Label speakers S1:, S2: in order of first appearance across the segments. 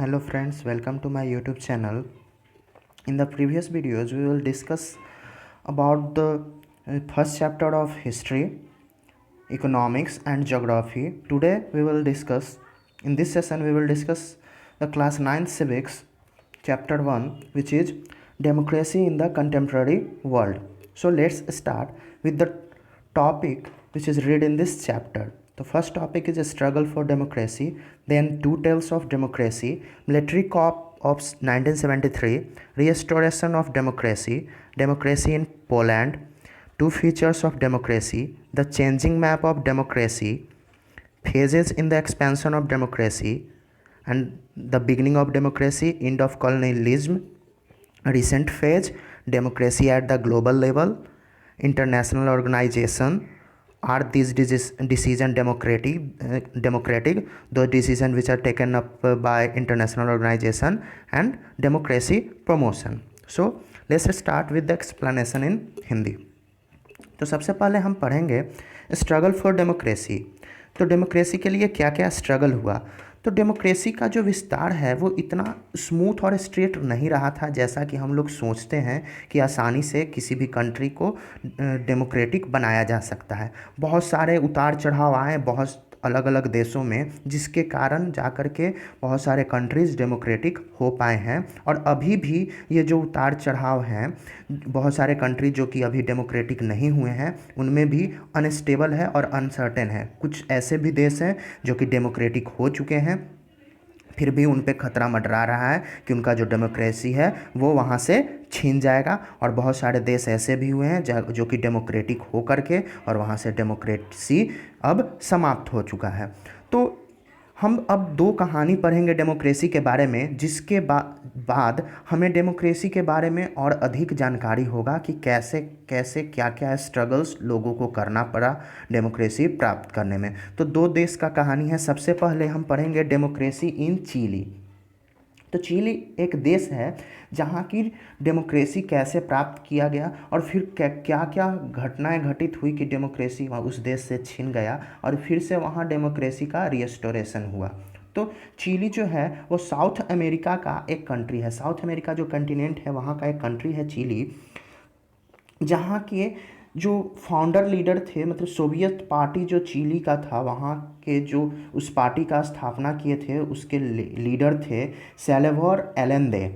S1: Hello friends, welcome to my YouTube channel. In the previous videos, we will discuss about the first chapter of history, economics and geography. Today we will discuss, in this session we will discuss the class 9 civics chapter 1, which is democracy in the contemporary world. So let's start with the topic which is read in this chapter. The first topic is a struggle for democracy, then two tales of democracy, military coup of 1973, restoration of democracy, democracy in Poland, two features of democracy, the changing map of democracy, phases in the expansion of democracy, and the beginning of democracy, end of colonialism, recent phase, democracy at the global level, international organization. Are these decisions democratic? Those decisions which are taken up by international organization, and democracy promotion. So let's start with the explanation in Hindi. तो सबसे पहले हम पढ़ेंगे struggle for democracy. तो democracy के लिए क्या क्या स्ट्रगल हुआ। तो डेमोक्रेसी का जो विस्तार है वो इतना स्मूथ और स्ट्रेट नहीं रहा था जैसा कि हम लोग सोचते हैं कि आसानी से किसी भी कंट्री को डेमोक्रेटिक बनाया जा सकता है। बहुत सारे उतार चढ़ाव आए बहुत अलग अलग देशों में, जिसके कारण जा कर के बहुत सारे कंट्रीज़ डेमोक्रेटिक हो पाए हैं। और अभी भी ये जो उतार चढ़ाव हैं, बहुत सारे कंट्री जो कि अभी डेमोक्रेटिक नहीं हुए हैं उनमें भी अनस्टेबल है और अनसर्टेन है। कुछ ऐसे भी देश हैं जो कि डेमोक्रेटिक हो चुके हैं, फिर भी उन पे खतरा मंडरा रहा है कि उनका जो डेमोक्रेसी है वो वहाँ से छीन जाएगा। और बहुत सारे देश ऐसे भी हुए हैं जो कि डेमोक्रेटिक हो करके और वहाँ से डेमोक्रेसी अब समाप्त हो चुका है। तो हम अब दो कहानी पढ़ेंगे डेमोक्रेसी के बारे में, जिसके बाद हमें डेमोक्रेसी के बारे में और अधिक जानकारी होगा कि कैसे कैसे क्या क्या स्ट्रगल्स लोगों को करना पड़ा डेमोक्रेसी प्राप्त करने में। तो दो देश का कहानी है। सबसे पहले हम पढ़ेंगे डेमोक्रेसी इन चिली। तो चिली एक देश है जहाँ की डेमोक्रेसी कैसे प्राप्त किया गया और फिर क्या क्या घटनाएं घटित हुई कि डेमोक्रेसी वहाँ उस देश से छिन गया और फिर से वहाँ डेमोक्रेसी का रिस्टोरेशन हुआ। तो चिली जो है वो साउथ अमेरिका का एक कंट्री है। साउथ अमेरिका जो कंटिनेंट है वहाँ का एक कंट्री है चिली, जहाँ के जो फाउंडर लीडर थे, मतलब सोवियत पार्टी जो चिली का था, वहाँ के जो उस पार्टी का स्थापना किए थे उसके लीडर थे सैल्वाडोर एलेंदे,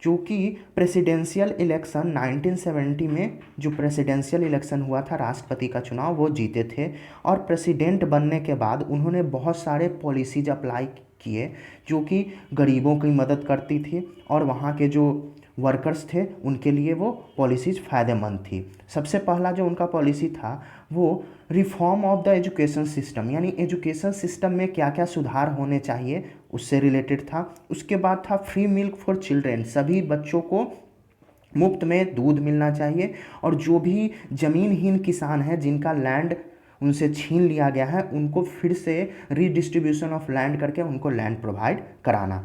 S1: जो कि प्रेसिडेंशियल इलेक्शन 1970 में जो प्रेसिडेंशियल इलेक्शन हुआ था, राष्ट्रपति का चुनाव, वो जीते थे। और प्रेसिडेंट बनने के बाद उन्होंने बहुत सारे पॉलिसीज अप्लाई किए जो कि गरीबों की मदद करती थी और वहाँ के जो वर्कर्स थे उनके लिए वो पॉलिसीज़ फ़ायदेमंद थी। सबसे पहला जो उनका पॉलिसी था वो reform of the education system, यानी एजुकेशन सिस्टम में क्या क्या सुधार होने चाहिए उससे रिलेटेड था। उसके बाद था फ्री मिल्क फॉर चिल्ड्रेन, सभी बच्चों को मुफ्त में दूध मिलना चाहिए और जो भी ज़मीनहीन किसान हैं जिनका लैंड उनसे छीन लिया गया है उनको फिर से रीडिस्ट्रीब्यूशन ऑफ लैंड करके उनको लैंड प्रोवाइड कराना।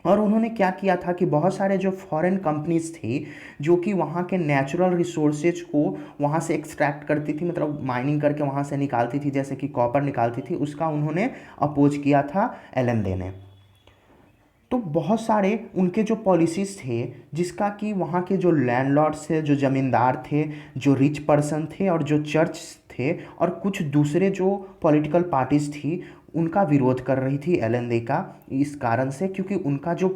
S1: और उन्होंने क्या किया था कि बहुत सारे जो फॉरेन कंपनीज थी जो कि वहाँ के नेचुरल रिसोर्सेज को वहाँ से एक्सट्रैक्ट करती थी, मतलब माइनिंग करके वहाँ से निकालती थी, जैसे कि कॉपर निकालती थी, उसका उन्होंने अपोज किया था एलेंदे ने। तो बहुत सारे उनके जो पॉलिसीज़ थे जिसका कि वहाँ के जो लैंडलॉर्ड्स थे, जो ज़मींदार थे, जो रिच पर्सन थे और जो चर्च थे और कुछ दूसरे जो पॉलिटिकल पार्टीज़ थी उनका विरोध कर रही थी एलेंदे का, इस कारण से क्योंकि उनका जो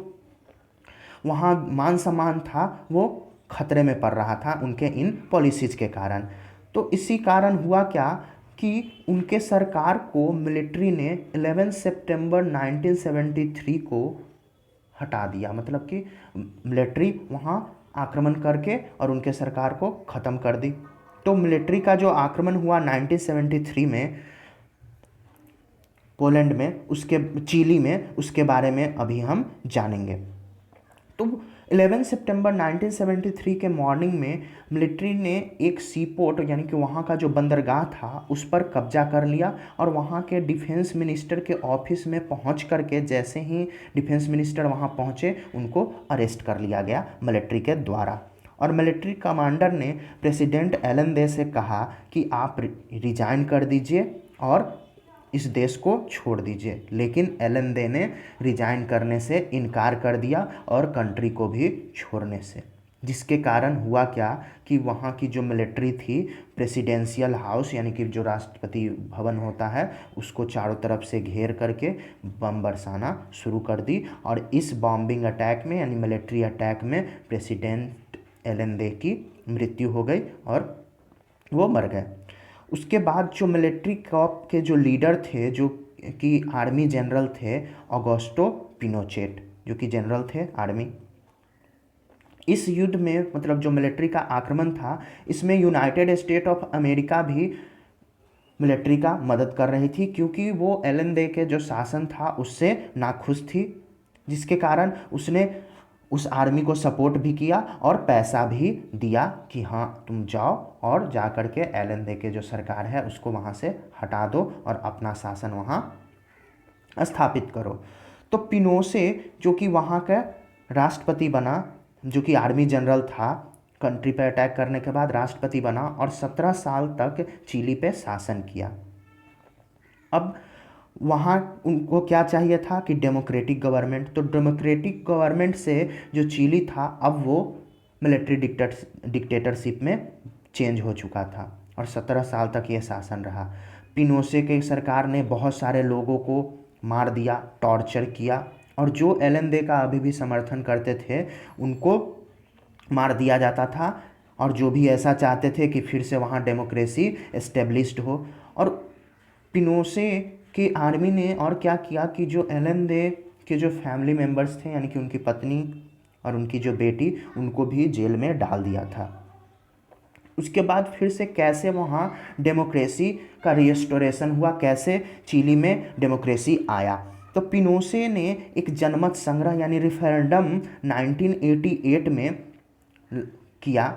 S1: वहाँ मान सम्मान था वो खतरे में पड़ रहा था उनके इन पॉलिसीज़ के कारण। तो इसी कारण हुआ क्या कि उनके सरकार को मिलिट्री ने 11 सितंबर 1973 को हटा दिया, मतलब कि मिलिट्री वहाँ आक्रमण करके और उनके सरकार को ख़त्म कर दी। तो मिलिट्री का जो आक्रमण हुआ 1973 में पोलैंड में, उसके चिली में, उसके बारे में अभी हम जानेंगे। तो 11 सितंबर 1973 के मॉर्निंग में मिलिट्री ने एक सी पोर्ट यानी कि वहाँ का जो बंदरगाह था उस पर कब्जा कर लिया और वहाँ के डिफेंस मिनिस्टर के ऑफिस में पहुँच करके जैसे ही डिफेंस मिनिस्टर वहाँ पहुँचे उनको अरेस्ट कर लिया गया मिलिट्री के द्वारा। और मिलिट्री कमांडर ने प्रेसिडेंट एलेंदे से कहा कि आप रिजाइन कर दीजिए और इस देश को छोड़ दीजिए। लेकिन एलेंदे ने रिजाइन करने से इनकार कर दिया और कंट्री को भी छोड़ने से, जिसके कारण हुआ क्या कि वहाँ की जो मिलिट्री थी, प्रेसिडेंशियल हाउस यानी कि जो राष्ट्रपति भवन होता है, उसको चारों तरफ से घेर करके बम बरसाना शुरू कर दी। और इस बॉम्बिंग अटैक में यानी मिलिट्री अटैक में प्रेसिडेंट एलेंदे की मृत्यु हो गई और वो मर गए। उसके बाद जो मिलिट्री कॉप के जो लीडर थे, जो कि आर्मी जनरल थे, ऑगस्टो पिनोचेट, जो कि जनरल थे आर्मी, इस युद्ध में मतलब जो मिलिट्री का आक्रमण था, इसमें यूनाइटेड स्टेट ऑफ अमेरिका भी मिलिट्री का मदद कर रही थी, क्योंकि वो एलेंदे के जो शासन था उससे नाखुश थी, जिसके कारण उसने उस आर्मी को सपोर्ट भी किया और पैसा भी दिया कि हाँ तुम जाओ और जा कर के एलेंदे के जो सरकार है उसको वहाँ से हटा दो और अपना शासन वहाँ स्थापित करो। तो पिनोसे जो कि वहाँ का राष्ट्रपति बना, जो कि आर्मी जनरल था, कंट्री पर अटैक करने के बाद राष्ट्रपति बना और 17 साल तक चिली पे शासन किया। अब वहाँ उनको क्या चाहिए था कि डेमोक्रेटिक गवर्नमेंट, तो डेमोक्रेटिक गवर्नमेंट से जो चिली था अब वो मिलिट्री डिक्टेटरशिप में चेंज हो चुका था और 17 साल तक ये शासन रहा। पिनोसे के सरकार ने बहुत सारे लोगों को मार दिया, टॉर्चर किया, और जो एलेंदे का अभी भी समर्थन करते थे उनको मार दिया जाता था, और जो भी ऐसा चाहते थे कि फिर से वहाँ डेमोक्रेसी एस्टेब्लिश्ड हो। और पिनोसे की आर्मी ने और क्या किया कि जो एलेंदे के जो फैमिली मेम्बर्स थे यानी कि उनकी पत्नी और उनकी जो बेटी, उनको भी जेल में डाल दिया था। उसके बाद फिर से कैसे वहाँ डेमोक्रेसी का रिस्टोरेशन हुआ, कैसे चिली में डेमोक्रेसी आया, तो पिनोसे ने एक जनमत संग्रह यानी रेफरेंडम 1988 में किया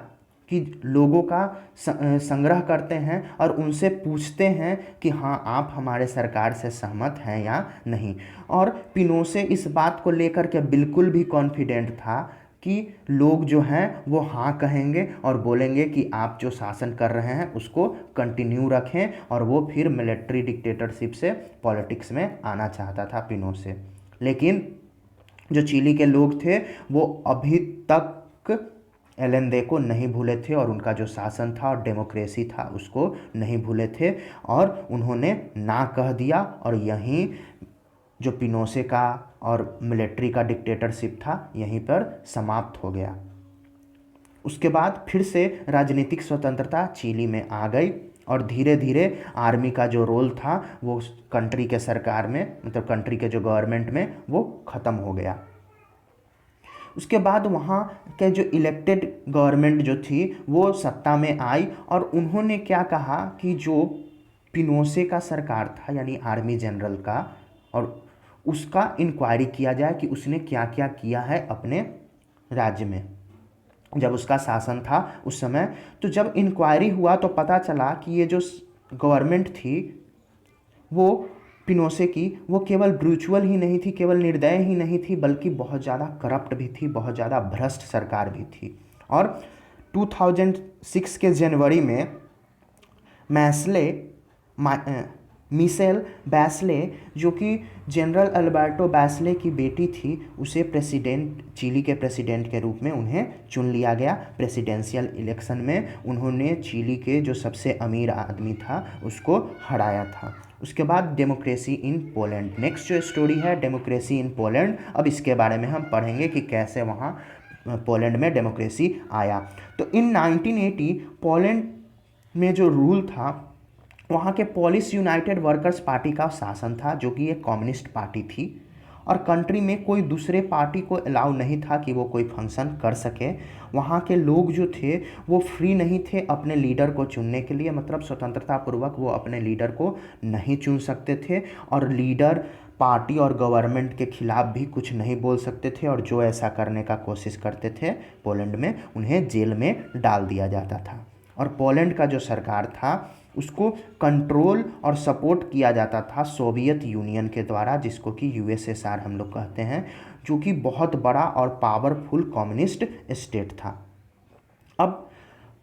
S1: कि लोगों का संग्रह करते हैं और उनसे पूछते हैं कि हाँ आप हमारे सरकार से सहमत हैं या नहीं। और पिनोसे इस बात को लेकर के बिल्कुल भी कॉन्फिडेंट था कि लोग जो हैं वो हाँ कहेंगे और बोलेंगे कि आप जो शासन कर रहे हैं उसको कंटिन्यू रखें, और वो फिर मिलिट्री डिक्टेटरशिप से पॉलिटिक्स में आना चाहता था पिनोसे। लेकिन जो चिली के लोग थे वो अभी तक एलेंदे को नहीं भूले थे और उनका जो शासन था और डेमोक्रेसी था उसको नहीं भूले थे, और उन्होंने ना कह दिया, और यहीं जो पिनोसे का और मिलिट्री का डिक्टेटरशिप था यहीं पर समाप्त हो गया। उसके बाद फिर से राजनीतिक स्वतंत्रता चिली में आ गई और धीरे धीरे आर्मी का जो रोल था वो कंट्री के सरकार में, मतलब कंट्री के जो गवर्नमेंट में, वो ख़त्म हो गया। उसके बाद वहाँ के जो इलेक्टेड गवर्नमेंट जो थी वो सत्ता में आई, और उन्होंने क्या कहा कि जो पिनोसे का सरकार था यानी आर्मी जनरल का, और उसका इंक्वायरी किया जाए कि उसने क्या क्या किया है अपने राज्य में जब उसका शासन था उस समय। तो जब इंक्वायरी हुआ तो पता चला कि ये जो गवर्नमेंट थी वो पिनोसे की, वो केवल ब्रूचुअल ही नहीं थी, केवल निर्दय ही नहीं थी, बल्कि बहुत ज़्यादा करप्ट भी थी, बहुत ज़्यादा भ्रष्ट सरकार भी थी। और 2006 के जनवरी में मिशेल बैसले, जो कि जनरल अल्बर्टो बैसले की बेटी थी, उसे चिली के प्रेसिडेंट के रूप में उन्हें चुन लिया गया। प्रेसिडेंशियल इलेक्शन में उन्होंने चिली के जो सबसे अमीर आदमी था उसको हराया था। उसके बाद डेमोक्रेसी इन पोलैंड, नेक्स्ट जो स्टोरी है डेमोक्रेसी इन पोलैंड। अब इसके बारे में हम पढ़ेंगे कि कैसे वहाँ पोलैंड में डेमोक्रेसी आया। तो इन 1980 पोलैंड में जो रूल था वहाँ के पोलिश यूनाइटेड वर्कर्स पार्टी का शासन था, जो कि एक कम्युनिस्ट पार्टी थी, और कंट्री में कोई दूसरे पार्टी को अलाउ नहीं था कि वो कोई फंक्शन कर सके। वहाँ के लोग जो थे वो फ्री नहीं थे अपने लीडर को चुनने के लिए, मतलब स्वतंत्रतापूर्वक वो अपने लीडर को नहीं चुन सकते थे, और लीडर पार्टी और गवर्नमेंट के खिलाफ भी कुछ नहीं बोल सकते थे, और जो ऐसा करने का कोशिश करते थे पोलैंड में उन्हें जेल में डाल दिया जाता था। और पोलैंड का जो सरकार था उसको कंट्रोल और सपोर्ट किया जाता था सोवियत यूनियन के द्वारा, जिसको कि यूएसएसआर हम लोग कहते हैं, जो कि बहुत बड़ा और पावरफुल कम्युनिस्ट स्टेट था। अब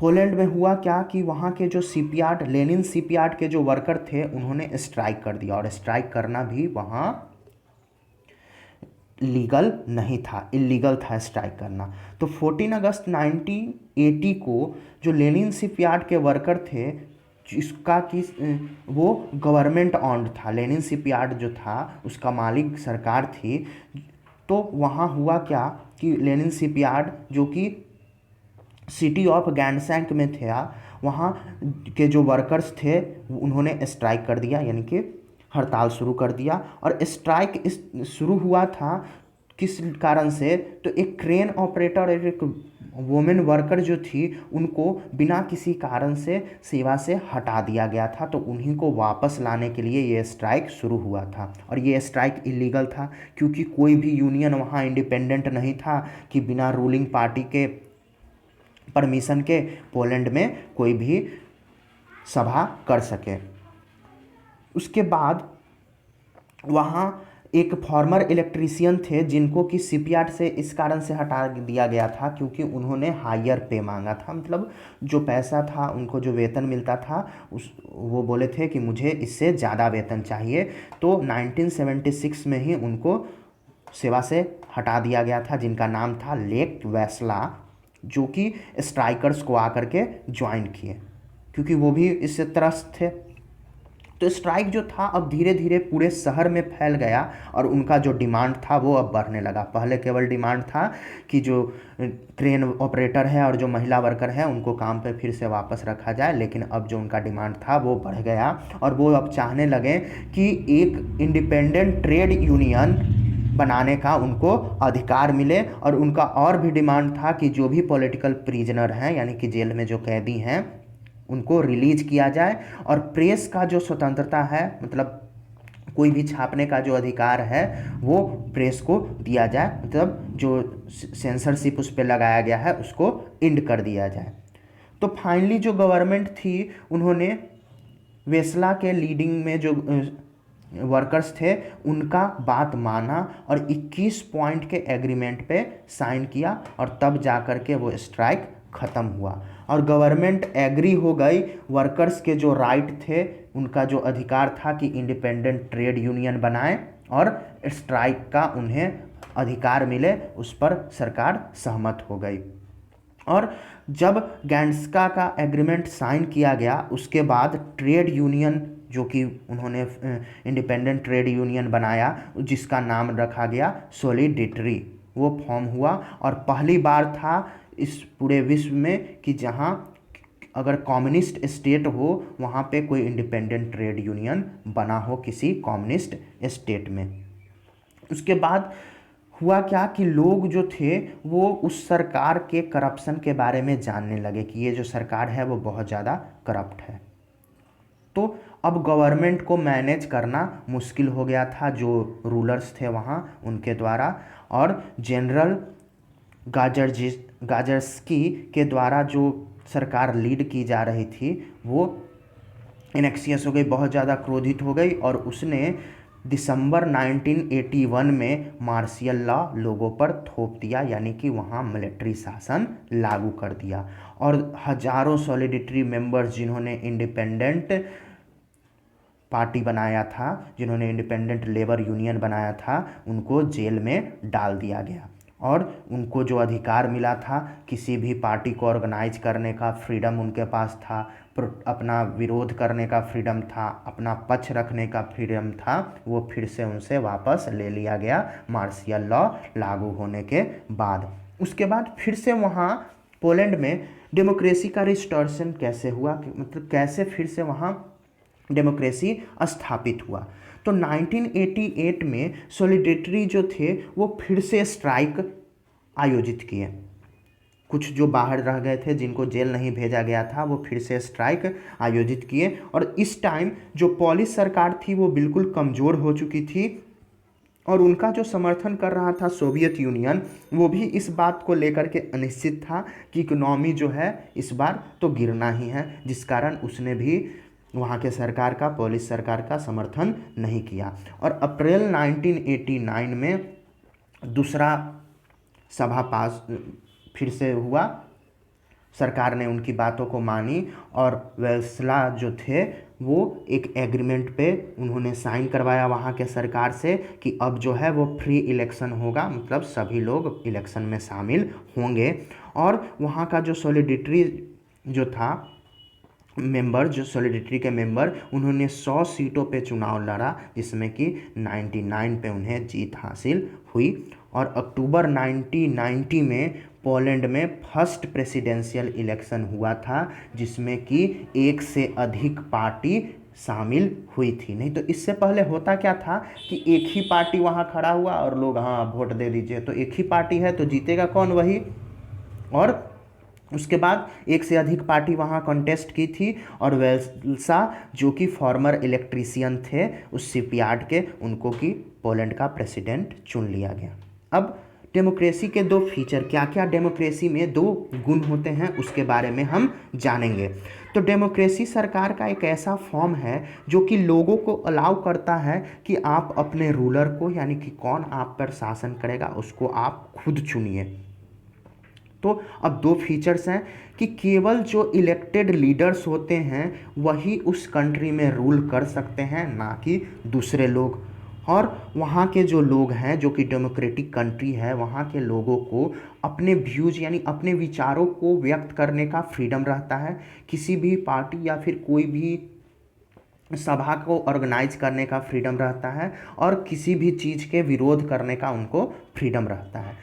S1: पोलैंड में हुआ क्या कि वहाँ के जो शिपयार्ड, लेनिन शिपयार्ड के जो वर्कर थे उन्होंने स्ट्राइक कर दिया, और स्ट्राइक करना भी वहाँ लीगल नहीं था, इलीगल था स्ट्राइक करना। तो 14 अगस्त 1980 को जो लेनिन शिपयार्ड के वर्कर थे, जिसका कि वो गवर्नमेंट ऑन्ड था, लेनिन शिपयार्ड जो था उसका मालिक सरकार थी। तो वहाँ हुआ क्या कि लेनिन शिपयार्ड जो कि सिटी ऑफ गैंडसैंक में था, वहाँ के जो वर्कर्स थे उन्होंने स्ट्राइक कर दिया, यानी कि हड़ताल शुरू कर दिया। और स्ट्राइक इस शुरू हुआ था किस कारण से, तो एक क्रेन ऑपरेटर और एक वुमेन वर्कर जो थी उनको बिना किसी कारण से सेवा से हटा दिया गया था। तो उन्हीं को वापस लाने के लिए ये स्ट्राइक शुरू हुआ था, और ये स्ट्राइक इलीगल था क्योंकि कोई भी यूनियन वहाँ इंडिपेंडेंट नहीं था कि बिना रूलिंग पार्टी के परमिशन के पोलैंड में कोई भी सभा कर सके। उसके बाद वहाँ एक फॉर्मर इलेक्ट्रीशियन थे जिनको कि शिपयार्ड से इस कारण से हटा दिया गया था क्योंकि उन्होंने हायर पे मांगा था, मतलब जो पैसा था उनको जो वेतन मिलता था वो बोले थे कि मुझे इससे ज़्यादा वेतन चाहिए। तो 1976 में ही उनको सेवा से हटा दिया गया था, जिनका नाम था लेक वेस्ला, जो कि स्ट्राइकर्स को आकर के ज्वाइन किए क्योंकि वो भी इससे त्रस्त थे। तो स्ट्राइक जो था अब धीरे धीरे पूरे शहर में फैल गया, और उनका जो डिमांड था वो अब बढ़ने लगा। पहले केवल डिमांड था कि जो क्रेन ऑपरेटर है और जो महिला वर्कर है उनको काम पे फिर से वापस रखा जाए, लेकिन अब जो उनका डिमांड था वो बढ़ गया, और वो अब चाहने लगे कि एक इंडिपेंडेंट ट्रेड यूनियन बनाने का उनको अधिकार मिले। और उनका और भी डिमांड था कि जो भी पॉलिटिकल प्रिजनर हैं, यानी कि जेल में जो कैदी हैं, उनको रिलीज किया जाए, और प्रेस का जो स्वतंत्रता है, मतलब कोई भी छापने का जो अधिकार है वो प्रेस को दिया जाए, मतलब जो सेंसरशिप उस पर लगाया गया है उसको एंड कर दिया जाए। तो फाइनली जो गवर्नमेंट थी उन्होंने वेस्ला के लीडिंग में जो वर्कर्स थे उनका बात माना और 21 पॉइंट के एग्रीमेंट पे साइन किया, और तब जा कर के वो स्ट्राइक ख़त्म हुआ और गवर्नमेंट एग्री हो गई। वर्कर्स के जो राइट थे, उनका जो अधिकार था कि इंडिपेंडेंट ट्रेड यूनियन बनाएं और स्ट्राइक का उन्हें अधिकार मिले, उस पर सरकार सहमत हो गई। और जब गैंड्स्का का एग्रीमेंट साइन किया गया उसके बाद ट्रेड यूनियन जो कि उन्होंने इंडिपेंडेंट ट्रेड यूनियन बनाया, जिसका नाम रखा गया सॉलिडेटरी, वो फॉर्म हुआ। और पहली बार था इस पूरे विश्व में कि जहाँ अगर कम्युनिस्ट स्टेट हो वहाँ पे कोई इंडिपेंडेंट ट्रेड यूनियन बना हो किसी कम्युनिस्ट स्टेट में। उसके बाद हुआ क्या कि लोग जो थे वो उस सरकार के करप्शन के बारे में जानने लगे कि ये जो सरकार है वो बहुत ज़्यादा करप्ट है। तो अब गवर्नमेंट को मैनेज करना मुश्किल हो गया था जो रूलर्स थे वहाँ उनके द्वारा, और जनरल गाजर्स्की के द्वारा जो सरकार लीड की जा रही थी वो इनेक्सियस हो गई, बहुत ज़्यादा क्रोधित हो गई, और उसने दिसंबर 1981 में मार्शियल लॉ लोगों पर थोप दिया, यानी कि वहाँ मिलिट्री शासन लागू कर दिया। और हजारों सॉलिडेटरी मेंबर्स जिन्होंने इंडिपेंडेंट पार्टी बनाया था, जिन्होंने इंडिपेंडेंट लेबर यूनियन बनाया था, उनको जेल में डाल दिया गया। और उनको जो अधिकार मिला था किसी भी पार्टी को ऑर्गेनाइज करने का फ्रीडम उनके पास था, अपना विरोध करने का फ्रीडम था, अपना पक्ष रखने का फ्रीडम था, वो फिर से उनसे वापस ले लिया गया मार्शियल लॉ लागू होने के बाद। उसके बाद फिर से वहाँ पोलैंड में डेमोक्रेसी का रिस्टोरेशन कैसे हुआ, मतलब कैसे फिर से वहाँ डेमोक्रेसी स्थापित हुआ। तो 1988 में सॉलिडेटरी जो थे वो फिर से स्ट्राइक आयोजित किए। कुछ जो बाहर रह गए थे, जिनको जेल नहीं भेजा गया था, वो फिर से स्ट्राइक आयोजित किए। और इस टाइम जो पोलिश सरकार थी वो बिल्कुल कमज़ोर हो चुकी थी, और उनका जो समर्थन कर रहा था सोवियत यूनियन, वो भी इस बात को लेकर के अनिश्चित था कि इकोनॉमी जो है इस बार तो गिरना ही है, जिस कारण उसने भी वहाँ के सरकार का, पोलिश सरकार का समर्थन नहीं किया। और अप्रैल 1989 में दूसरा सभा पास फिर से हुआ, सरकार ने उनकी बातों को मानी और वेल्सला जो थे वो एक एग्रीमेंट पे उन्होंने साइन करवाया वहाँ के सरकार से कि अब जो है वो फ्री इलेक्शन होगा, मतलब सभी लोग इलेक्शन में शामिल होंगे। और वहाँ का जो सॉलिडिटरी जो था मेंबर, जो सॉलिडिटरी के मेंबर, उन्होंने 100 सीटों पे चुनाव लड़ा, जिसमें कि 99 पे उन्हें जीत हासिल हुई। और अक्टूबर 1990 में पोलैंड में फर्स्ट प्रेसिडेंशियल इलेक्शन हुआ था, जिसमें कि एक से अधिक पार्टी शामिल हुई थी। नहीं तो इससे पहले होता क्या था कि एक ही पार्टी वहाँ खड़ा हुआ और लोग हाँ वोट दे दीजिए, तो एक ही पार्टी है तो जीतेगा कौन, वही। और उसके बाद एक से अधिक पार्टी वहाँ कॉन्टेस्ट की थी और वेल्सा जो कि फॉर्मर इलेक्ट्रीशियन थे उस शिपयार्ड के, उनको कि पोलैंड का प्रेसिडेंट चुन लिया गया। अब डेमोक्रेसी के दो फीचर, क्या क्या डेमोक्रेसी में दो गुण होते हैं उसके बारे में हम जानेंगे। तो डेमोक्रेसी सरकार का एक ऐसा फॉर्म है जो कि लोगों को अलाउ करता है कि आप अपने रूलर को, यानी कि कौन आप पर शासन करेगा, उसको आप खुद चुनिए। तो अब दो फीचर्स हैं कि केवल जो इलेक्टेड लीडर्स होते हैं वही उस कंट्री में रूल कर सकते हैं, ना कि दूसरे लोग। और वहाँ के जो लोग हैं, जो कि डेमोक्रेटिक कंट्री है, वहाँ के लोगों को अपने व्यूज़ यानी अपने विचारों को व्यक्त करने का फ्रीडम रहता है। किसी भी पार्टी या फिर कोई भी सभा को ऑर्गेनाइज करने का फ्रीडम रहता है और किसी भी चीज़ के विरोध करने का उनको फ्रीडम रहता है।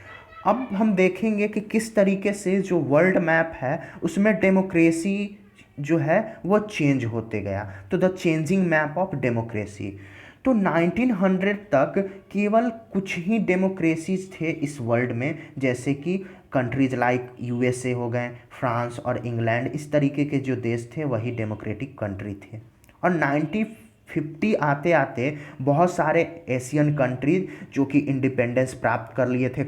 S1: अब हम देखेंगे कि किस तरीके से जो वर्ल्ड मैप है उसमें डेमोक्रेसी जो है वो चेंज होते गया। तो the changing map of democracy, तो 1900 तक केवल कुछ ही डेमोक्रेसीज थे इस वर्ल्ड में, जैसे कि कंट्रीज लाइक यूएसए हो गए, फ्रांस और इंग्लैंड, इस तरीके के जो देश थे वही डेमोक्रेटिक कंट्री थे। और 1950 आते आते बहुत सारे एशियन कंट्रीज जो कि इंडिपेंडेंस प्राप्त कर लिए थे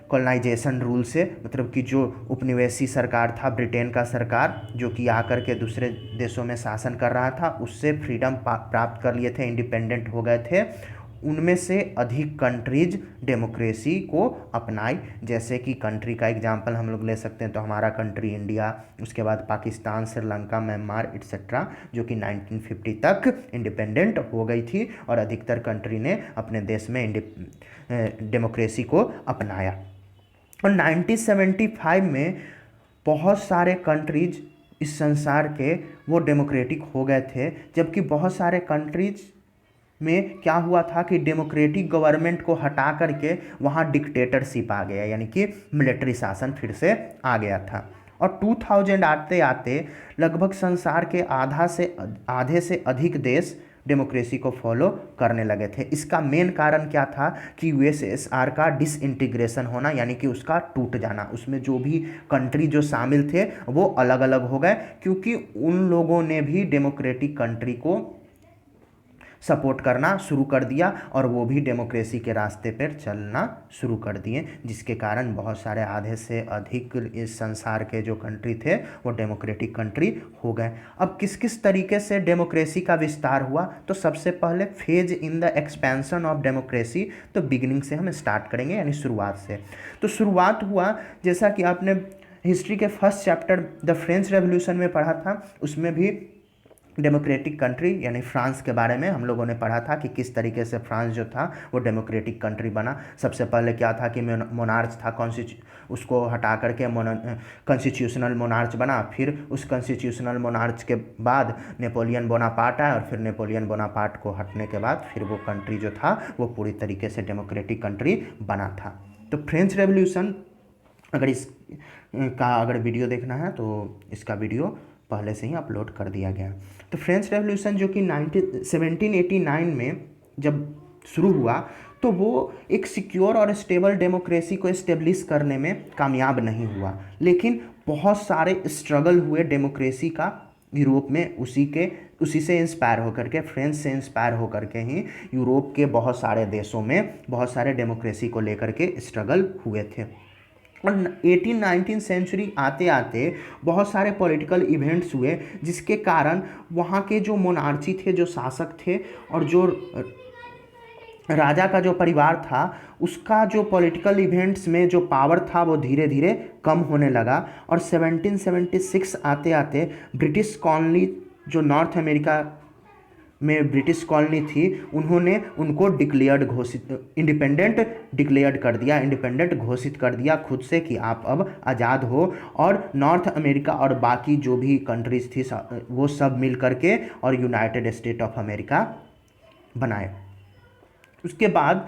S1: कॉलोनाइजेशन रूल से, मतलब कि जो उपनिवेशी सरकार था ब्रिटेन का सरकार, जो कि आकर के दूसरे देशों में शासन कर रहा था, उससे फ्रीडम प्राप्त कर लिए थे, इंडिपेंडेंट हो गए थे। उनमें से अधिक कंट्रीज डेमोक्रेसी को अपनाई। जैसे कि कंट्री का एग्जांपल हम लोग ले सकते हैं तो हमारा कंट्री इंडिया, उसके बाद पाकिस्तान, श्रीलंका, म्यांमार एट्सेट्रा, जो कि 1950 तक इंडिपेंडेंट हो गई थी और अधिकतर कंट्री ने अपने देश में डेमोक्रेसी को अपनाया। और 1975 में बहुत सारे कंट्रीज इस संसार के वो डेमोक्रेटिक हो गए थे, जबकि बहुत सारे कंट्रीज में क्या हुआ था कि डेमोक्रेटिक गवर्नमेंट को हटा करके वहाँ डिक्टेटरशिप आ गया, यानी कि मिलिट्री शासन फिर से आ गया था। और 2000 आते आते लगभग संसार के आधे से अधिक देश डेमोक्रेसी को फॉलो करने लगे थे। इसका मेन कारण क्या था कि यूएसएसआर का डिसइंटीग्रेशन होना, यानी कि उसका टूट जाना। उसमें जो भी कंट्री जो शामिल थे वो अलग अलग हो गए, क्योंकि उन लोगों ने भी डेमोक्रेटिक कंट्री को सपोर्ट करना शुरू कर दिया और वो भी डेमोक्रेसी के रास्ते पर चलना शुरू कर दिए, जिसके कारण बहुत सारे आधे से अधिक इस संसार के जो कंट्री थे वो डेमोक्रेटिक कंट्री हो गए। अब किस किस तरीके से डेमोक्रेसी का विस्तार हुआ, तो सबसे पहले phase in the expansion of democracy, तो बिगिनिंग से हम स्टार्ट करेंगे, यानी शुरुआत से। तो शुरुआत हुआ, जैसा कि आपने हिस्ट्री के first chapter the French revolution में पढ़ा था, उसमें भी डेमोक्रेटिक कंट्री यानी फ्रांस के बारे में हम लोगों ने पढ़ा था कि किस तरीके से फ्रांस जो था वो डेमोक्रेटिक कंट्री बना। सबसे पहले क्या था कि मोनार्च था, उसको हटा करके कॉन्स्टिट्यूशनल मोनार्च बना। फिर उस कॉन्स्टिट्यूशनल मोनार्च के बाद नेपोलियन बोनापार्ट आया और फिर नेपोलियन बोनापार्ट को हटने के बाद फिर वो कंट्री जो था वो पूरी तरीके से डेमोक्रेटिक कंट्री बना था। तो फ्रेंच रेवोल्यूशन अगर वीडियो देखना है तो इसका वीडियो पहले से ही अपलोड कर दिया गया। तो फ्रेंच रेवोल्यूशन जो कि 1789 में जब शुरू हुआ तो वो एक सिक्योर और स्टेबल डेमोक्रेसी को इस्टेब्लिश करने में कामयाब नहीं हुआ, लेकिन बहुत सारे स्ट्रगल हुए डेमोक्रेसी का यूरोप में। उसी से इंस्पायर होकर के, फ्रेंच से इंस्पायर होकर के ही यूरोप के बहुत सारे देशों में बहुत सारे डेमोक्रेसी को लेकर के स्ट्रगल हुए थे। और 18-19 सेंचुरी आते आते बहुत सारे पॉलिटिकल इवेंट्स हुए, जिसके कारण वहाँ के जो मोनार्ची थे, जो शासक थे और जो राजा का जो परिवार था उसका जो पॉलिटिकल इवेंट्स में जो पावर था वो धीरे धीरे कम होने लगा। और 1776 आते आते ब्रिटिश कॉलोनी जो नॉर्थ अमेरिका में ब्रिटिश कॉलोनी थी, उन्होंने उनको इंडिपेंडेंट डिक्लेयर्ड कर दिया, इंडिपेंडेंट घोषित कर दिया खुद से कि आप अब आज़ाद हो। और नॉर्थ अमेरिका और बाकी जो भी कंट्रीज थी वो सब मिल करके और यूनाइटेड स्टेट ऑफ अमेरिका बनाए। उसके बाद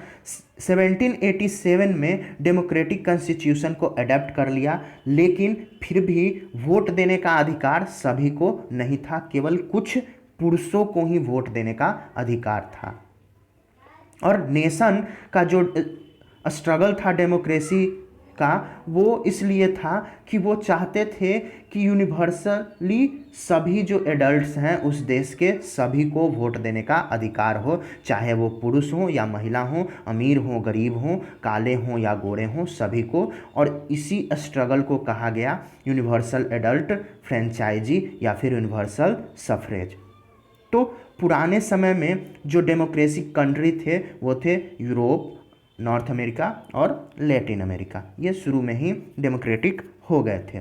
S1: 1787 में डेमोक्रेटिक कॉन्स्टिट्यूशन को अडेप्ट कर लिया, लेकिन फिर भी वोट देने का अधिकार सभी को नहीं था, केवल कुछ पुरुषों को ही वोट देने का अधिकार था। और नेशन का जो स्ट्रगल था डेमोक्रेसी का, वो इसलिए था कि वो चाहते थे कि यूनिवर्सली सभी जो एडल्ट्स हैं उस देश के सभी को वोट देने का अधिकार हो, चाहे वो पुरुष हो या महिला हो, अमीर हो गरीब हो, काले हों या गोरे हों, सभी को। और इसी स्ट्रगल को कहा गया यूनिवर्सल एडल्ट फ्रेंचाइजी या फिर यूनिवर्सल सफरेज। तो पुराने समय में जो डेमोक्रेटिक कंट्री थे वो थे यूरोप, नॉर्थ अमेरिका और लैटिन अमेरिका, ये शुरू में ही डेमोक्रेटिक हो गए थे।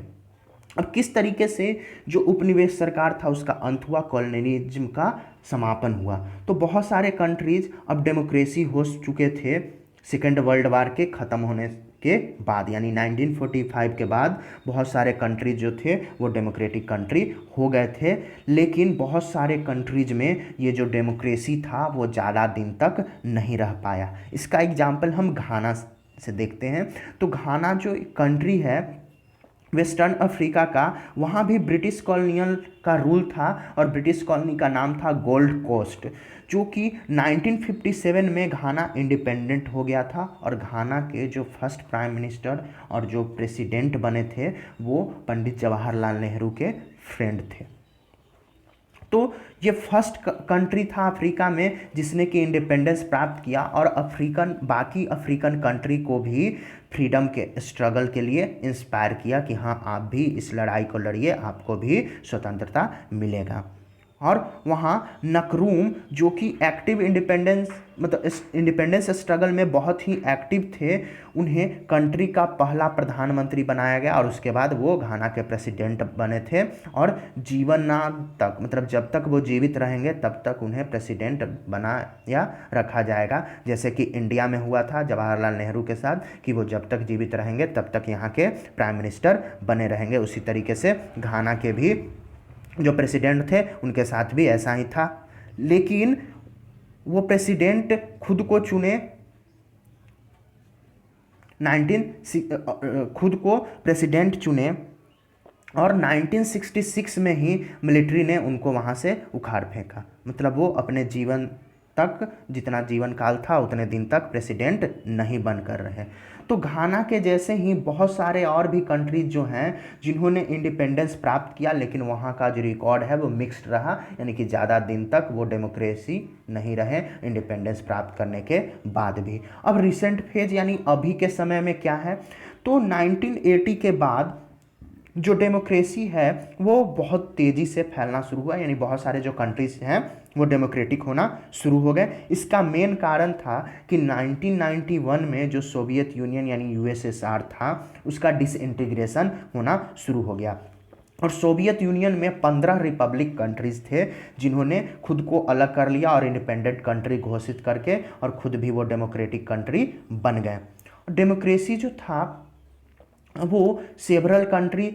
S1: अब किस तरीके से जो उपनिवेश सरकार था उसका अंत हुआ, कॉलोनियलिज्म का समापन हुआ, तो बहुत सारे कंट्रीज अब डेमोक्रेसी हो चुके थे सेकेंड वर्ल्ड वार के ख़त्म होने के बाद, यानी 1945 के बाद बहुत सारे कंट्रीज जो थे वो डेमोक्रेटिक कंट्री हो गए थे। लेकिन बहुत सारे कंट्रीज में ये जो डेमोक्रेसी था वो ज़्यादा दिन तक नहीं रह पाया। इसका एग्जाम्पल हम घाना से देखते हैं। तो घाना जो कंट्री है वेस्टर्न अफ्रीका का, वहाँ भी ब्रिटिश कॉलोनियल का रूल था और ब्रिटिश कॉलोनी का नाम था गोल्ड कोस्ट, जो कि 1957 में घाना इंडिपेंडेंट हो गया था। और घाना के जो फर्स्ट प्राइम मिनिस्टर और जो प्रेसिडेंट बने थे वो पंडित जवाहरलाल नेहरू के फ्रेंड थे। तो ये फर्स्ट कंट्री था अफ्रीका में जिसने कि इंडिपेंडेंस प्राप्त किया, और बाकी अफ्रीकन कंट्री को भी फ्रीडम के स्ट्रगल के लिए इंस्पायर किया कि हाँ आप भी इस लड़ाई को लड़िए, आपको भी स्वतंत्रता मिलेगा। और वहाँ नकरूम जो कि एक्टिव इंडिपेंडेंस स्ट्रगल में बहुत ही एक्टिव थे, उन्हें कंट्री का पहला प्रधानमंत्री बनाया गया और उसके बाद वो घाना के प्रेसिडेंट बने थे। और जीवनांत तक, मतलब जब तक वो जीवित रहेंगे तब तक उन्हें प्रेसिडेंट बनाया रखा जाएगा, जैसे कि इंडिया में हुआ था जवाहरलाल नेहरू के साथ कि वो जब तक जीवित रहेंगे तब तक यहाँ के प्राइम मिनिस्टर बने रहेंगे। उसी तरीके से घाना के भी जो प्रेसिडेंट थे उनके साथ भी ऐसा ही था। लेकिन वो प्रेसिडेंट खुद को चुने, खुद को प्रेसिडेंट चुने और 1966 में ही मिलिट्री ने उनको वहाँ से उखाड़ फेंका। मतलब वो अपने जीवन तक, जितना जीवन काल था उतने दिन तक प्रेसिडेंट नहीं बनकर रहे। तो घाना के जैसे ही बहुत सारे और भी कंट्रीज जो हैं जिन्होंने इंडिपेंडेंस प्राप्त किया, लेकिन वहाँ का जो रिकॉर्ड है वो मिक्स्ड रहा, यानी कि ज़्यादा दिन तक वो डेमोक्रेसी नहीं रहे इंडिपेंडेंस प्राप्त करने के बाद भी। अब रिसेंट फेज यानी अभी के समय में क्या है, तो 1980 के बाद जो डेमोक्रेसी है वो बहुत तेज़ी से फैलना शुरू हुआ, यानी बहुत सारे जो कंट्रीज हैं वो डेमोक्रेटिक होना शुरू हो गए। इसका मेन कारण था कि 1991 में जो सोवियत यूनियन यानी यूएसएसआर था उसका डिसइंटीग्रेशन होना शुरू हो गया। और सोवियत यूनियन में 15 रिपब्लिक कंट्रीज थे जिन्होंने खुद को अलग कर लिया और इंडिपेंडेंट कंट्री घोषित करके और खुद भी वो डेमोक्रेटिक कंट्री बन गए। डेमोक्रेसी जो था वो सेवरल कंट्री,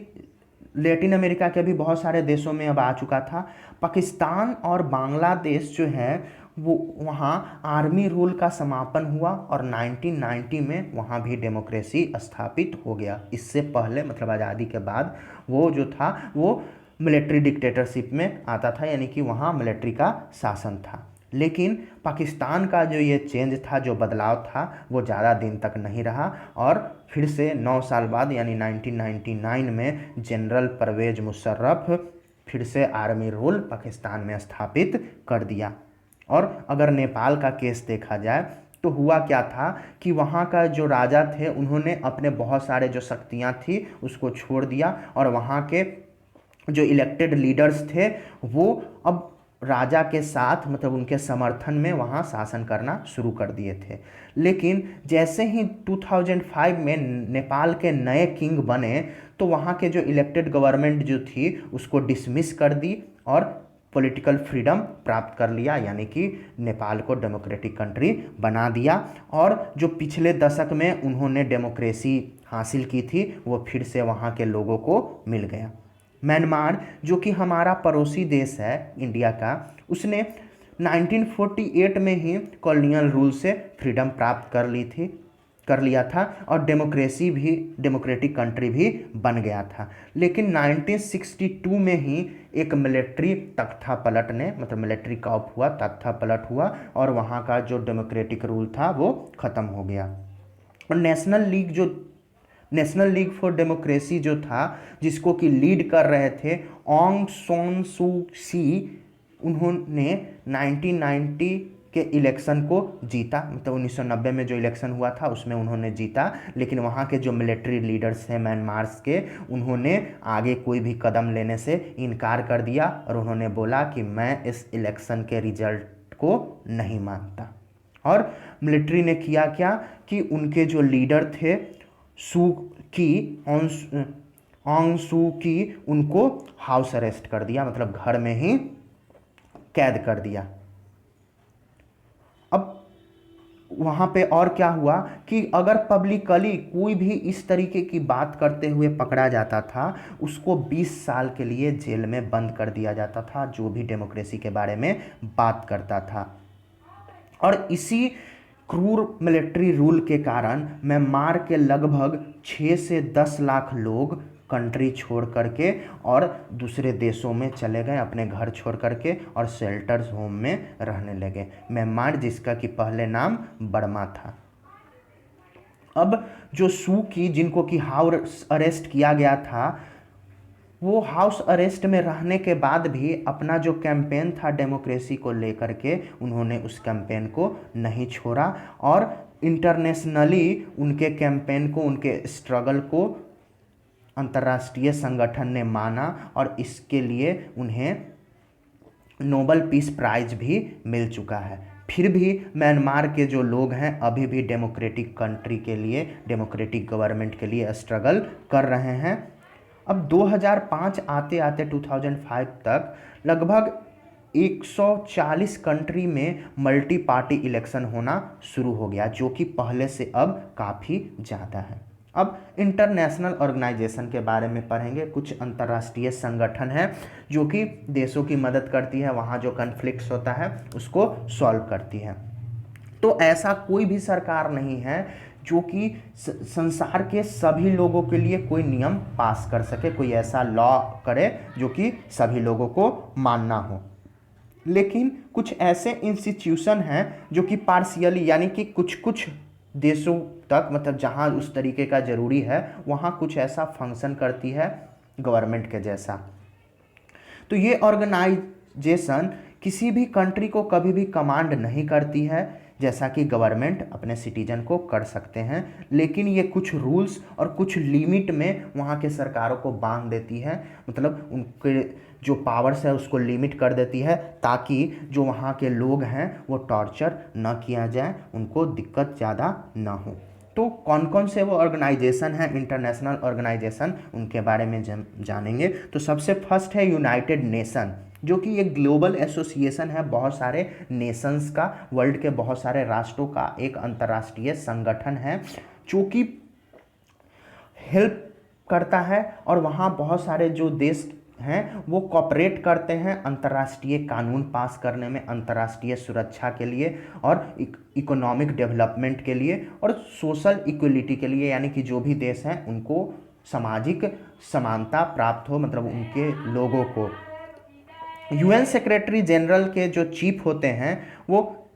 S1: लैटिन अमेरिका के भी बहुत सारे देशों में अब आ चुका था। पाकिस्तान और बांग्लादेश जो है वो वहाँ आर्मी रूल का समापन हुआ और 1990 में वहाँ भी डेमोक्रेसी स्थापित हो गया। इससे पहले मतलब आज़ादी के बाद वो जो था वो मिलिट्री डिक्टेटरशिप में आता था, यानी कि वहाँ मिलिट्री का शासन था। लेकिन पाकिस्तान का जो ये चेंज था, जो बदलाव था, वो ज़्यादा दिन तक नहीं रहा और फिर से 9 साल बाद यानी 1999 में जनरल परवेज मुशर्रफ फिर से आर्मी रूल पाकिस्तान में स्थापित कर दिया। और अगर नेपाल का केस देखा जाए तो हुआ क्या था कि वहाँ का जो राजा थे उन्होंने अपने बहुत सारे जो शक्तियाँ थी उसको छोड़ दिया और वहाँ के जो इलेक्टेड लीडर्स थे वो अब राजा के साथ मतलब उनके समर्थन में वहाँ शासन करना शुरू कर दिए थे। लेकिन जैसे ही 2005 में नेपाल के नए किंग बने तो वहाँ के जो इलेक्टेड गवर्नमेंट जो थी उसको डिसमिस कर दी और पॉलिटिकल फ्रीडम प्राप्त कर लिया, यानी कि नेपाल को डेमोक्रेटिक कंट्री बना दिया। और जो पिछले दशक में उन्होंने डेमोक्रेसी हासिल की थी वो फिर से वहाँ के लोगों को मिल गया। म्यांमार जो कि हमारा पड़ोसी देश है इंडिया का, उसने 1948 में ही कॉलोनियल रूल से फ्रीडम प्राप्त कर लिया था और डेमोक्रेटिक कंट्री भी बन गया था। लेकिन 1962 में ही एक मिलिट्री तख्ता पलट ने मतलब मिलिट्री कॉप हुआ, तख्ता पलट हुआ और वहाँ का जो डेमोक्रेटिक रूल था वो ख़त्म हो गया। और नेशनल लीग फॉर डेमोक्रेसी जो था, जिसको कि लीड कर रहे थे ऑन्ग सॉन सू ची, उन्होंने 1990 के इलेक्शन को जीता। मतलब 1990 में जो इलेक्शन हुआ था उसमें उन्होंने जीता। लेकिन वहाँ के जो मिलिट्री लीडर्स हैं म्यांमार के, उन्होंने आगे कोई भी कदम लेने से इनकार कर दिया और उन्होंने बोला कि मैं इस इलेक्शन के रिजल्ट को नहीं मानता। और मिलिट्री ने किया क्या कि उनके जो लीडर थे ऑन्ग सू की, उनको हाउस अरेस्ट कर दिया, मतलब घर में ही कैद कर दिया। अब वहाँ पे और क्या हुआ कि अगर पब्लिकली कोई भी इस तरीके की बात करते हुए पकड़ा जाता था, उसको 20 साल के लिए जेल में बंद कर दिया जाता था, जो भी डेमोक्रेसी के बारे में बात करता था। और इसी क्रूर मिलिट्री रूल के कारण म्यांमार के लगभग 6 से 10 लाख लोग कंट्री छोड़ करके और दूसरे देशों में चले गए, अपने घर छोड़ करके, और शेल्टर्स होम में रहने लगे। म्यांमार जिसका कि पहले नाम बर्मा था। अब जो सू की, जिनको कि हाउस अरेस्ट किया गया था, वो हाउस अरेस्ट में रहने के बाद भी अपना जो कैंपेन था डेमोक्रेसी को लेकर के, उन्होंने उस कैंपेन को नहीं छोड़ा और इंटरनेशनली उनके कैंपेन को, उनके स्ट्रगल को अंतर्राष्ट्रीय संगठन ने माना और इसके लिए उन्हें नोबेल पीस प्राइज भी मिल चुका है। फिर भी म्यांमार के जो लोग हैं अभी भी डेमोक्रेटिक कंट्री के लिए, डेमोक्रेटिक गवर्नमेंट के लिए स्ट्रगल कर रहे हैं। अब 2005 आते आते 2005 तक लगभग 140 कंट्री में मल्टी पार्टी इलेक्शन होना शुरू हो गया, जो कि पहले से अब काफ़ी ज़्यादा है। अब इंटरनेशनल ऑर्गेनाइजेशन के बारे में पढ़ेंगे। कुछ अंतर्राष्ट्रीय संगठन है जो कि देशों की मदद करती है, वहाँ जो कन्फ्लिक्ट्स होता है उसको सॉल्व करती है। तो ऐसा कोई भी सरकार नहीं है जो कि संसार के सभी लोगों के लिए कोई नियम पास कर सके, कोई ऐसा लॉ करे जो कि सभी लोगों को मानना हो। लेकिन कुछ ऐसे इंस्टीट्यूशन हैं जो कि पार्शियली, यानी कि कुछ कुछ देशों तक, मतलब जहाँ उस तरीके का ज़रूरी है वहाँ कुछ ऐसा फंक्शन करती है गवर्नमेंट के जैसा। तो ये ऑर्गेनाइजेशन किसी भी कंट्री को कभी भी कमांड नहीं करती है जैसा कि गवर्नमेंट अपने सिटीजन को कर सकते हैं, लेकिन ये कुछ रूल्स और कुछ लिमिट में वहाँ के सरकारों को बांध देती है, मतलब उनके जो पावर्स है उसको लिमिट कर देती है, ताकि जो वहाँ के लोग हैं वो टॉर्चर न किया जाए, उनको दिक्कत ज़्यादा ना हो। तो कौन कौन से वो ऑर्गेनाइजेशन हैं इंटरनेशनल ऑर्गेनाइजेशन, उनके बारे में जानेंगे। तो सबसे फर्स्ट है यूनाइटेड नेशन, जो कि एक ग्लोबल एसोसिएशन है, बहुत सारे नेशंस का, वर्ल्ड के बहुत सारे राष्ट्रों का एक अंतर्राष्ट्रीय संगठन है जो कि हेल्प करता है और वहाँ बहुत सारे जो देश हैं वो कॉपरेट करते हैं अंतर्राष्ट्रीय कानून पास करने में, अंतर्राष्ट्रीय सुरक्षा के लिए और इकोनॉमिक डेवलपमेंट के लिए और सोशल इक्वलिटी के लिए, यानी कि जो भी देश हैं उनको सामाजिक समानता प्राप्त हो, मतलब उनके लोगों को। यूएन सेक्रेटरी जनरल के जो चीफ होते हैं वो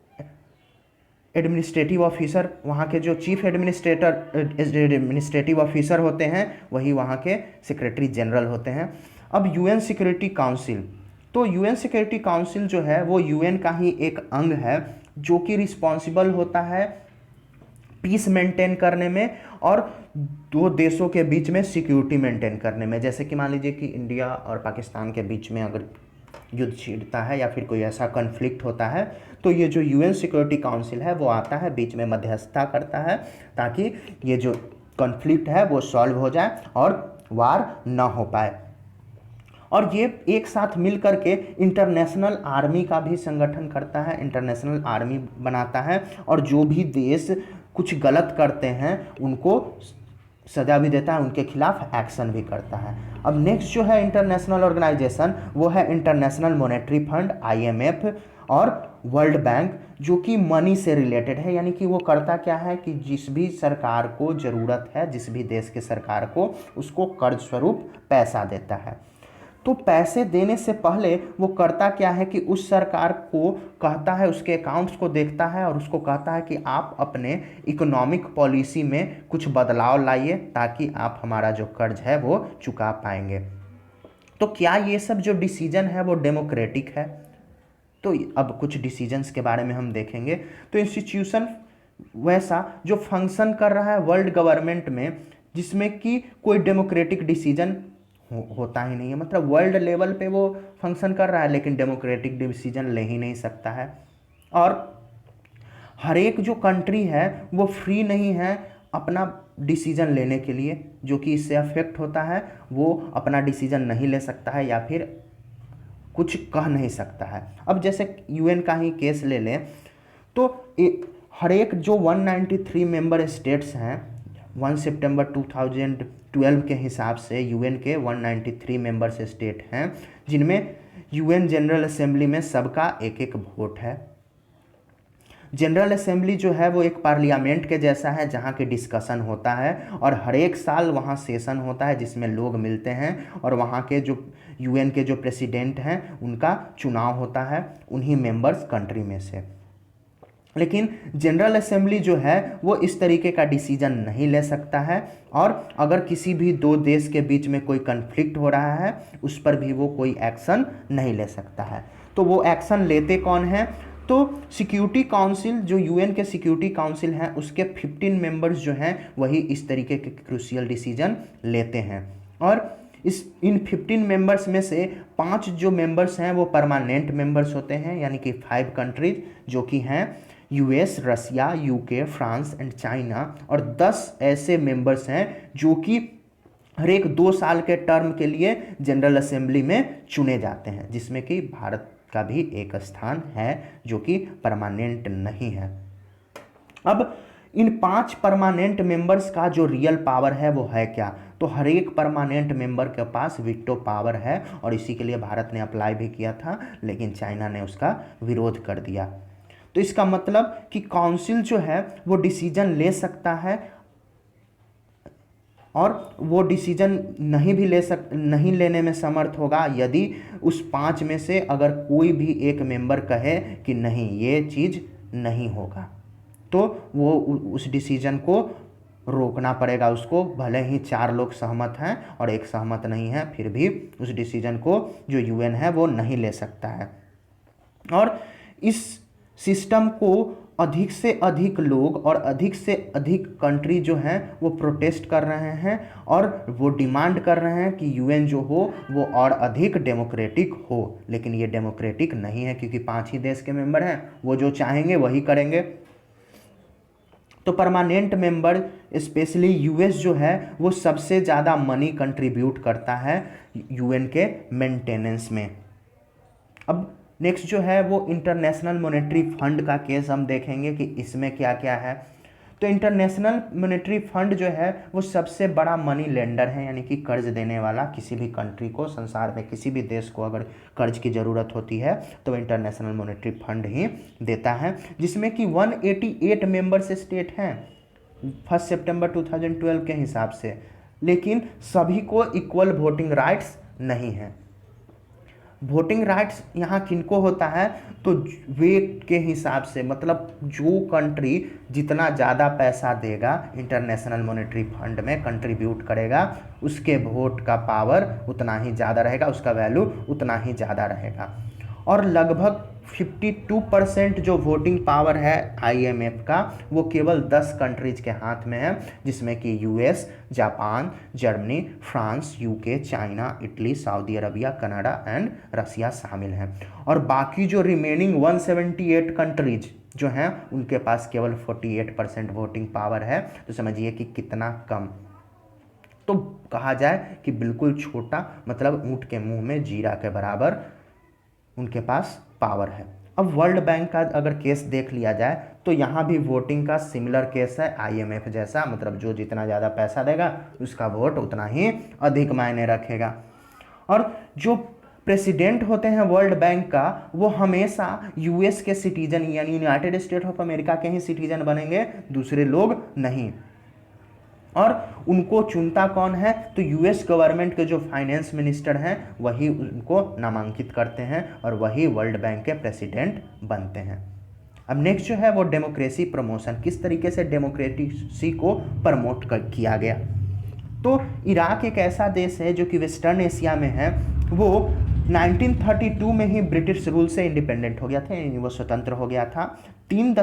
S1: एडमिनिस्ट्रेटिव ऑफिसर, वहाँ के जो चीफ एडमिनिस्ट्रेटिव ऑफिसर होते हैं वही वहाँ के सेक्रेटरी जनरल होते हैं। अब यूएन सिक्योरिटी काउंसिल, तो यूएन सिक्योरिटी काउंसिल जो है वो यूएन का ही एक अंग है जो कि रिस्पॉन्सिबल होता है पीस मेंटेन करने में और दो देशों के बीच में सिक्योरिटी मेंटेन करने में। जैसे कि मान लीजिए कि इंडिया और पाकिस्तान के बीच में अगर युद्ध छिड़ता है या फिर कोई ऐसा कन्फ्लिक्ट होता है, तो ये जो यूएन सिक्योरिटी काउंसिल है वो आता है, बीच में मध्यस्थता करता है ताकि ये जो कॉन्फ्लिक्ट है वो सॉल्व हो जाए और वार ना हो पाए। और ये एक साथ मिल करके इंटरनेशनल आर्मी का भी संगठन करता है, इंटरनेशनल आर्मी बनाता है, और जो भी देश कुछ गलत करते हैं उनको सजा भी देता है, उनके खिलाफ एक्शन भी करता है। अब नेक्स्ट जो है इंटरनेशनल ऑर्गेनाइजेशन वो है इंटरनेशनल मॉनेटरी फंड IMF और वर्ल्ड बैंक, जो कि मनी से रिलेटेड है। यानी कि वो करता क्या है कि जिस भी सरकार को ज़रूरत है, जिस भी देश के सरकार को, उसको कर्ज स्वरूप पैसा देता है। तो पैसे देने से पहले वो करता क्या है कि उस सरकार को कहता है, उसके अकाउंट्स को देखता है और उसको कहता है कि आप अपने इकोनॉमिक पॉलिसी में कुछ बदलाव लाइए ताकि आप हमारा जो कर्ज है वो चुका पाएंगे। तो क्या ये सब जो डिसीजन है वो डेमोक्रेटिक है? तो अब कुछ डिसीजंस के बारे में हम देखेंगे। तो इंस्टीट्यूशन वैसा जो फंक्शन कर रहा है वर्ल्ड गवर्नमेंट में, जिसमें कि कोई डेमोक्रेटिक डिसीजन होता ही नहीं है, मतलब वर्ल्ड लेवल पे वो फंक्शन कर रहा है लेकिन डेमोक्रेटिक डिसीजन ले ही नहीं सकता है। और हर एक जो कंट्री है वो फ्री नहीं है अपना डिसीजन लेने के लिए, जो कि इससे अफेक्ट होता है वो अपना डिसीजन नहीं ले सकता है या फिर कुछ कह नहीं सकता है। अब जैसे यूएन का ही केस ले लें तो हर एक जो 193 मेंबर स्टेट्स हैं, 1 सितंबर 2012 के हिसाब से यूएन के 193 मेंबर्स स्टेट हैं, जिनमें यूएन जनरल असेंबली में सबका एक एक वोट है। जनरल असेंबली जो है वो एक पार्लियामेंट के जैसा है जहाँ के डिस्कशन होता है और हर एक साल वहाँ सेशन होता है जिसमें लोग मिलते हैं और वहाँ के जो यूएन के जो प्रेसिडेंट हैं उनका चुनाव होता है उन्हीं मेंबर्स कंट्री में से। लेकिन जनरल असेंबली जो है वो इस तरीके का डिसीजन नहीं ले सकता है, और अगर किसी भी दो देश के बीच में कोई कन्फ्लिक्ट हो रहा है उस पर भी वो कोई एक्शन नहीं ले सकता है। तो वो एक्शन लेते कौन है? तो सिक्योरिटी काउंसिल, जो यूएन के सिक्योरिटी काउंसिल हैं उसके 15 मेंबर्स जो हैं वही इस तरीके के क्रूशियल डिसीजन लेते हैं। और इन 15 मेंबर्स में से 5 जो मेंबर्स हैं वो परमानेंट मेंबर्स होते हैं, यानी कि 5 कंट्रीज जो कि हैं US, Russia, UK, France and China, और 10 ऐसे मेंबर्स हैं जो कि हर एक 2 साल के टर्म के लिए जनरल असेंबली में चुने जाते हैं, जिसमें कि भारत का भी एक स्थान है जो कि परमानेंट नहीं है। अब इन 5 परमानेंट मेंबर्स का जो रियल पावर है वो है क्या? तो हर एक परमानेंट मेंबर के पास वीटो पावर है, और इसी के लिए भारत ने अप्लाई भी किया था लेकिन चाइना ने उसका विरोध कर दिया। तो इसका मतलब कि काउंसिल जो है वो डिसीजन ले सकता है, और वो डिसीजन नहीं लेने में समर्थ होगा यदि उस 5 में से अगर कोई भी एक मेंबर कहे कि नहीं ये चीज़ नहीं होगा, तो वो उस डिसीजन को रोकना पड़ेगा उसको, भले ही 4 लोग सहमत हैं और एक सहमत नहीं है फिर भी उस डिसीजन को जो यूएन है वो नहीं ले सकता है। और इस सिस्टम को अधिक से अधिक लोग और अधिक से अधिक कंट्री जो हैं वो प्रोटेस्ट कर रहे हैं और वो डिमांड कर रहे हैं कि यूएन जो हो वो और अधिक डेमोक्रेटिक हो, लेकिन ये डेमोक्रेटिक नहीं है क्योंकि 5 ही देश के मेंबर हैं, वो जो चाहेंगे वही करेंगे। तो परमानेंट मेंबर स्पेशली यूएस जो है वो सबसे ज़्यादा मनी कंट्रीब्यूट करता है यूएन के मेंटेनेंस में। अब नेक्स्ट जो है वो इंटरनेशनल मॉनेटरी फंड का केस हम देखेंगे कि इसमें क्या क्या है। तो इंटरनेशनल मॉनेटरी फंड जो है वो सबसे बड़ा मनी लेंडर है, यानी कि कर्ज देने वाला। किसी भी कंट्री को, संसार में किसी भी देश को अगर कर्ज की ज़रूरत होती है तो इंटरनेशनल मॉनेटरी फंड ही देता है, जिसमें कि 188 मेंबर्स स्टेट हैं 1 सितंबर 2012 के हिसाब से, लेकिन सभी को इक्वल वोटिंग राइट्स नहीं है। वोटिंग राइट्स यहाँ किनको होता है? तो वेट के हिसाब से, मतलब जो कंट्री जितना ज़्यादा पैसा देगा इंटरनेशनल मॉनेटरी फंड में कंट्रीब्यूट करेगा उसके वोट का पावर उतना ही ज़्यादा रहेगा, उसका वैल्यू उतना ही ज़्यादा रहेगा। और लगभग 52% जो वोटिंग पावर है IMF का वो केवल 10 कंट्रीज के हाथ में है, जिसमें कि US, Japan, Germany, France, UK, China, Italy, Saudi Arabia, Canada and Russia शामिल हैं। और बाकी जो रिमेनिंग 178 कंट्रीज जो हैं उनके पास केवल 48% वोटिंग पावर है। तो समझिए कि कितना कम। तो कहा जाए कि बिल्कुल छोटा, मतलब ऊंट के मुंह में जीरा के बराबर उनके पास पावर है। अब वर्ल्ड बैंक का अगर केस देख लिया जाए तो यहाँ भी वोटिंग का सिमिलर केस है IMF जैसा, मतलब जो जितना ज़्यादा पैसा देगा उसका वोट उतना ही अधिक मायने रखेगा। और जो प्रेसिडेंट होते हैं वर्ल्ड बैंक का वो हमेशा US के सिटीजन यानी यूनाइटेड स्टेट ऑफ अमेरिका के ही सिटीजन बनेंगे, दूसरे लोग नहीं। और उनको चुनता कौन है? तो US गवर्नमेंट के जो फाइनेंस मिनिस्टर हैं वही उनको नामांकित करते हैं और वही वर्ल्ड बैंक के प्रेसिडेंट बनते हैं। अब नेक्स्ट जो है वो डेमोक्रेसी प्रमोशन, किस तरीके से डेमोक्रेसी को प्रमोट किया गया। तो इराक एक ऐसा देश है जो कि वेस्टर्न एशिया में है। वो 1932 में ही ब्रिटिश रूल से इंडिपेंडेंट हो गया था, यानी वो स्वतंत्र हो गया था। 3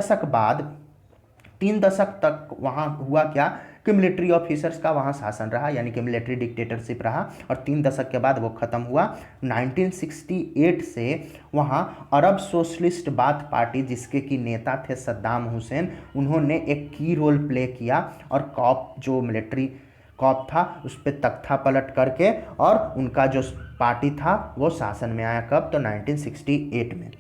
S1: दशक तक वहाँ हुआ क्या कि मिलिट्री ऑफिसर्स का वहाँ शासन रहा, यानी कि मिलिट्री डिक्टेटरशिप रहा। और 3 दशक के बाद वो ख़त्म हुआ। 1968 से वहाँ अरब सोशलिस्ट बाथ पार्टी, जिसके कि नेता थे सद्दाम हुसैन, उन्होंने एक की रोल प्ले किया और कॉप जो मिलिट्री कॉप था उस पर तख्ता पलट करके और उनका जो पार्टी था वो शासन में आया। कब? तो 1968 में।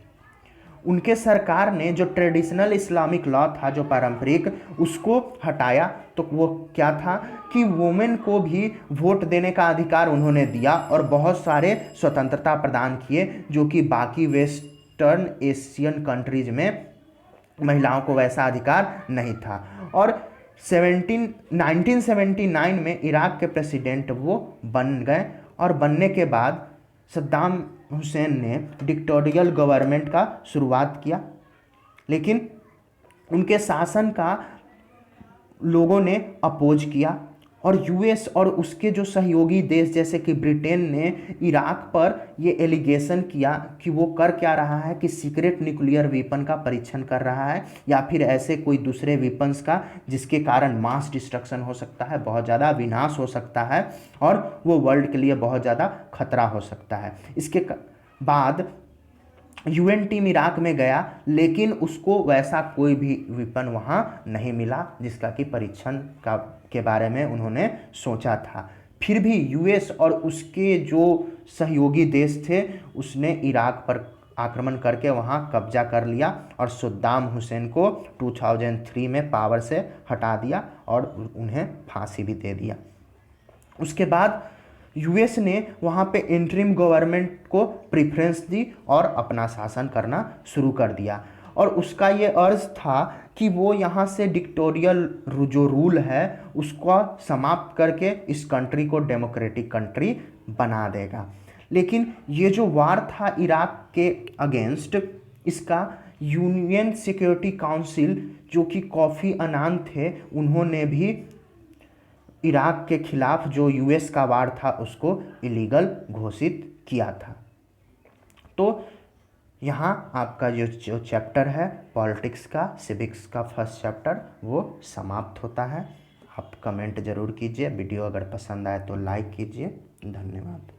S1: उनके सरकार ने जो ट्रेडिशनल इस्लामिक लॉ था, जो पारंपरिक, उसको हटाया। तो वो क्या था कि वुमेन को भी वोट देने का अधिकार उन्होंने दिया और बहुत सारे स्वतंत्रता प्रदान किए, जो कि बाकी वेस्टर्न एशियन कंट्रीज में महिलाओं को वैसा अधिकार नहीं था। और 1979 में इराक के प्रेसिडेंट वो बन गए और बनने के बाद सद्दाम हुसैन ने डिक्टेटोरियल गवर्नमेंट का शुरुआत किया, लेकिन उनके शासन का लोगों ने अपोज किया। और US और उसके जो सहयोगी देश जैसे कि ब्रिटेन ने इराक पर ये एलिगेशन किया कि वो कर क्या रहा है, कि सीक्रेट न्यूक्लियर वेपन का परीक्षण कर रहा है या फिर ऐसे कोई दूसरे वेपन्स का जिसके कारण मास डिस्ट्रक्शन हो सकता है, बहुत ज़्यादा विनाश हो सकता है और वो वर्ल्ड के लिए बहुत ज़्यादा खतरा हो सकता है। इसके बाद UN टीम इराक में गया, लेकिन उसको वैसा कोई भी वेपन वहाँ नहीं मिला जिसका कि परीक्षण के बारे में उन्होंने सोचा था। फिर भी US और उसके जो सहयोगी देश थे उसने इराक पर आक्रमण करके वहाँ कब्जा कर लिया और सद्दाम हुसैन को 2003 में पावर से हटा दिया और उन्हें फांसी भी दे दिया। उसके बाद US ने वहाँ पे इंटरिम गवर्नमेंट को प्रेफरेंस दी और अपना शासन करना शुरू कर दिया। और उसका ये अर्ज था कि वो यहाँ से डिक्टेटोरियल जो रूल है उसको समाप्त करके इस कंट्री को डेमोक्रेटिक कंट्री बना देगा। लेकिन ये जो वार था इराक के अगेंस्ट, इसका यूएन सिक्योरिटी काउंसिल जो कि कोफी अन्नान थे, उन्होंने भी इराक के खिलाफ जो US का वार था उसको इलीगल घोषित किया था। तो यहाँ आपका जो चैप्टर है पॉलिटिक्स का, सिविक्स का फर्स्ट चैप्टर, वो समाप्त होता है। आप कमेंट ज़रूर कीजिए। वीडियो अगर पसंद आए तो लाइक कीजिए। धन्यवाद।